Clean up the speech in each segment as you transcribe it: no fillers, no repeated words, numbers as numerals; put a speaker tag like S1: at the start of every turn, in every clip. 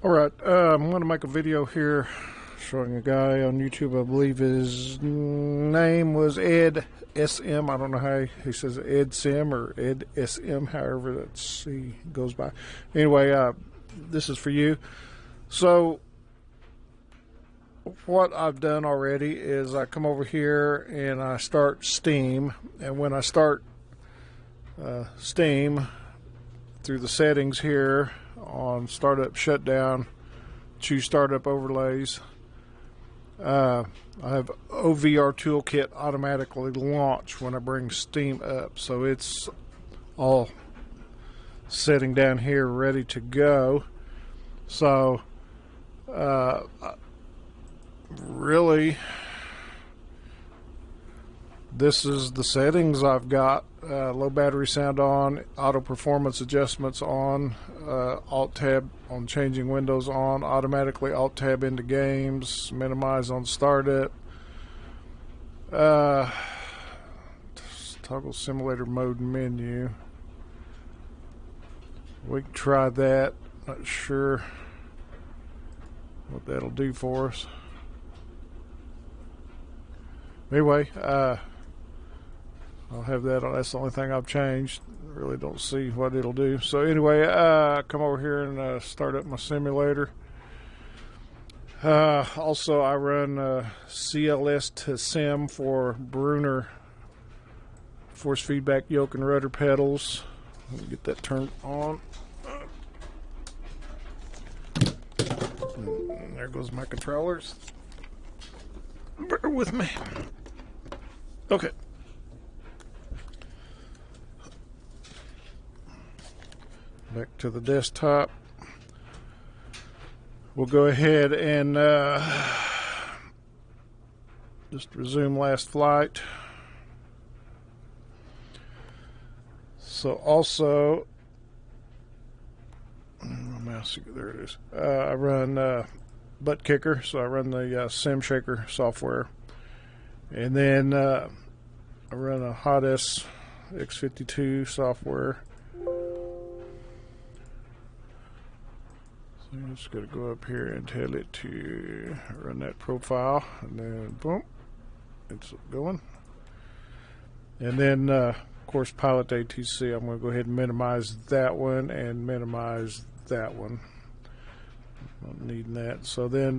S1: Alright, I'm going to make a video here showing a guy on YouTube. I believe his name was Ed SM. I don't know how he says Ed Sim or Ed SM, however that's he goes by. Anyway, this is for you. So what I've done already is I come over here and I start Steam, and when I start Steam through the settings here on startup shutdown, choose startup overlays, I have OVR Toolkit automatically launch when I bring Steam up, so it's all setting down here ready to go. So really this is the settings I've got. Low battery sound on, auto performance adjustments on, alt tab on changing windows on, automatically alt tab into games, minimize on startup, toggle simulator mode menu. We can try that. Not sure what that'll do for us. Anyway, I'll have that. That's the only thing I've changed. Really don't see what it'll do. So anyway, come over here and start up my simulator. Also, I run CLS to Sim for Brunner force feedback yoke and rudder pedals. Let me get that turned on. And there goes my controllers. Bear with me. Okay. Back to the desktop. We'll go ahead and just resume last flight. So also, my mouse, there it is. I run Butt Kicker, so I run the Sim Shaker software, and then I run a Hot S X52 software. I'm just going to go up here and tell it to run that profile, and then boom, it's going. And then of course P2ATC, I'm going to go ahead and minimize that one and minimize that one. Not needing that. So then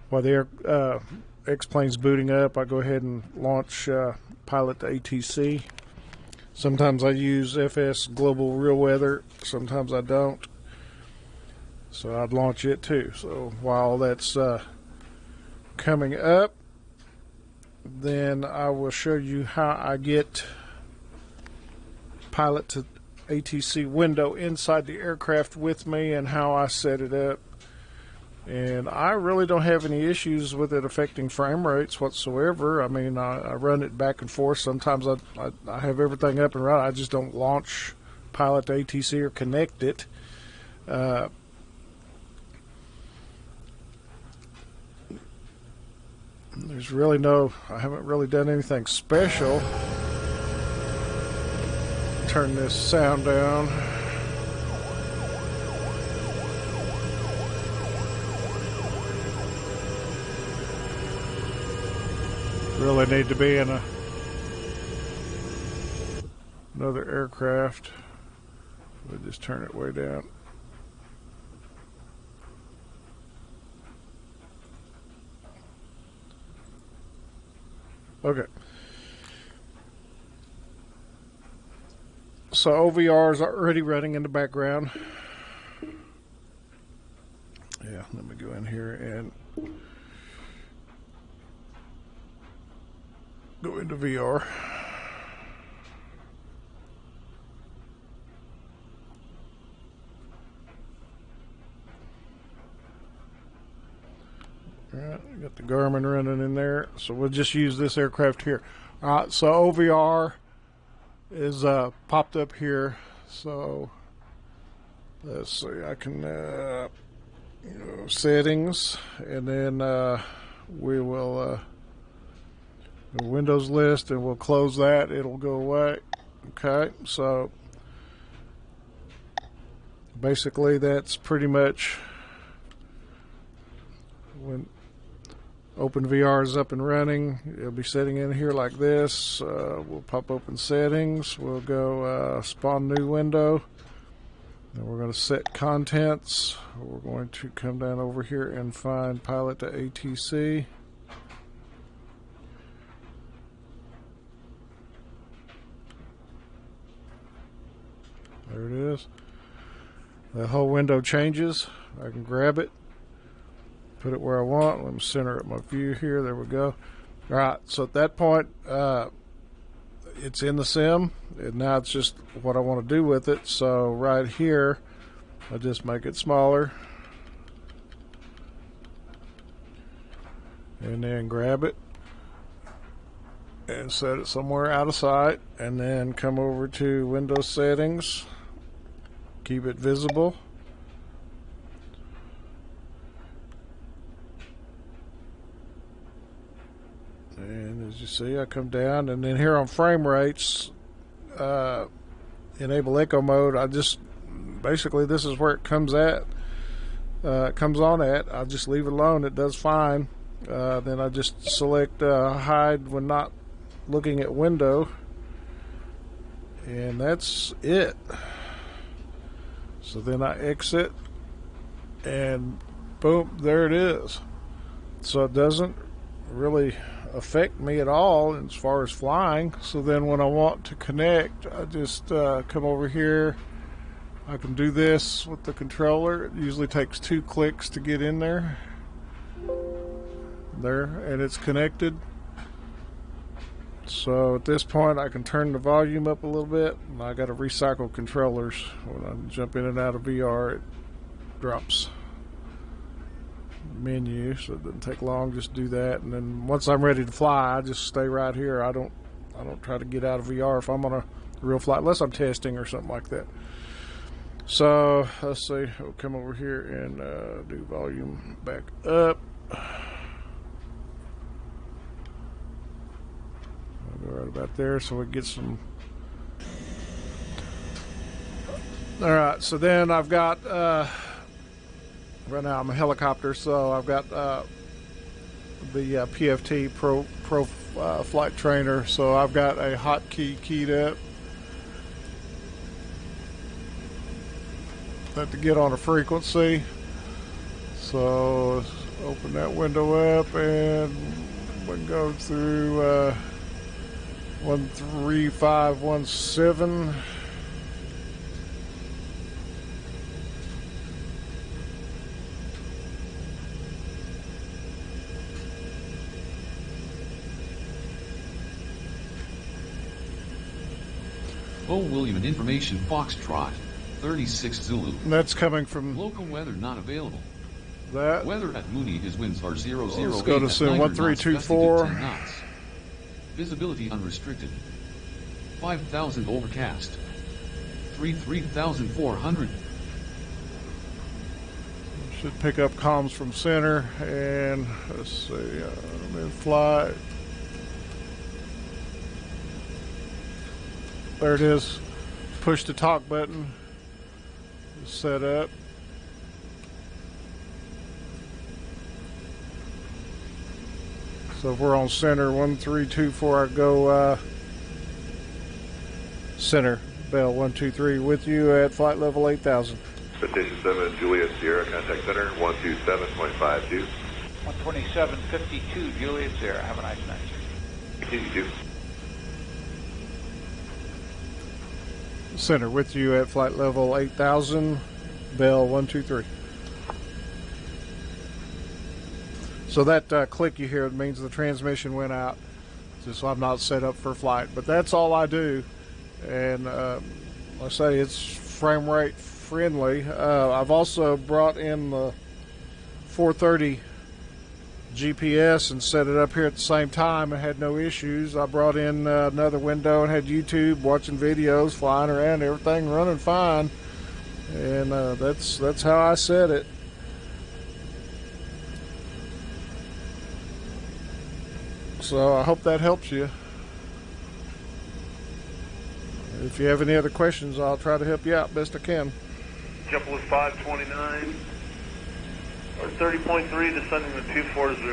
S1: while the X-plane's booting up, I go ahead and launch P2ATC. Sometimes I use FS Global Real Weather, sometimes I don't. So I'd launch it too. So while that's coming up, then I will show you how I get pilot to ATC window inside the aircraft with me and how I set it up. And I really don't have any issues with it affecting frame rates whatsoever. I mean, I run it back and forth. Sometimes I have everything up and running. I just don't launch pilot to ATC or connect it. There's really I haven't really done anything special. Turn this sound down. Really need to be in another aircraft. We'll just turn it way down. Okay. So OVR is already running in the background. Yeah, let me go in here and go into VR. Alright, got the Garmin running in there, so we'll just use this aircraft here. Alright, so OVR is popped up here, so let's see, I can settings, and then we will the Windows list, and we'll close that. It'll go away. Okay, so basically that's pretty much when OpenVR is up and running. It'll be sitting in here like this. We'll pop open settings. We'll go spawn new window. Then we're going to set contents. We're going to come down over here and find P2ATC. There it is. The whole window changes. I can grab it, put it where I want. Let me center up my view here. There we go. All right, so at that point, it's in the sim, and now it's just what I want to do with it. So right here, I just make it smaller, and then grab it and set it somewhere out of sight, and then come over to Windows Settings, keep it visible. And as you see, I come down, and then here on frame rates, enable echo mode. I just basically, this is where it comes at. It comes on at. I just leave it alone. It does fine. Then I just select hide when not looking at window, and that's it. So then I exit, and boom, there it is. So it doesn't really affect me at all as far as flying. So then when I want to connect, I just come over here. I can do this with the controller. It usually takes 2 clicks to get in there, and it's connected. So at this point I can turn the volume up a little bit, and I got to recycle controllers. When I jump in and out of VR, it drops menu, so it doesn't take long. Just do that, and then once I'm ready to fly, I just stay right here. I don't try to get out of VR if I'm on a real flight, unless I'm testing or something like that. So let's see, we'll come over here and do volume back up. I'll go right about there so we get some. All right, so then I've got right now I'm a helicopter, so I've got the PFT Pro Flight Trainer, so I've got a hotkey keyed up to get on a frequency. So let's open that window up, and we can go through 13517.
S2: Oh, William, and information Foxtrot 36 Zulu.
S1: And that's coming from
S2: local weather not available.
S1: That
S2: weather at Mooney, his winds are 008.
S1: Let's go to sim 1324.
S2: Visibility unrestricted. 5,000 overcast. 3,400.
S1: Should pick up comms from center, and let's see, I'm in flight. There it is. Push the talk button. Set up. So if we're on center 1324, I go center Bell 123 with you at flight level 8000.
S3: Station 7 Juliet Sierra, contact center 127.52.
S4: 127.52 Juliet Sierra. Have a nice night.
S3: Continue to.
S1: Center with you at flight level 8000, Bell 123. So that click you hear means the transmission went out, just so I'm not set up for flight. But that's all I do, and like I say, it's frame rate friendly. I've also brought in the 430 GPS and set it up here at the same time and had no issues. I brought in another window and had YouTube, watching videos, flying around, everything running fine, and that's how I set it. So I hope that helps you. If you have any other questions, I'll try to help you out best I can.
S4: JetBlue 529, or 30.3, descending to 240.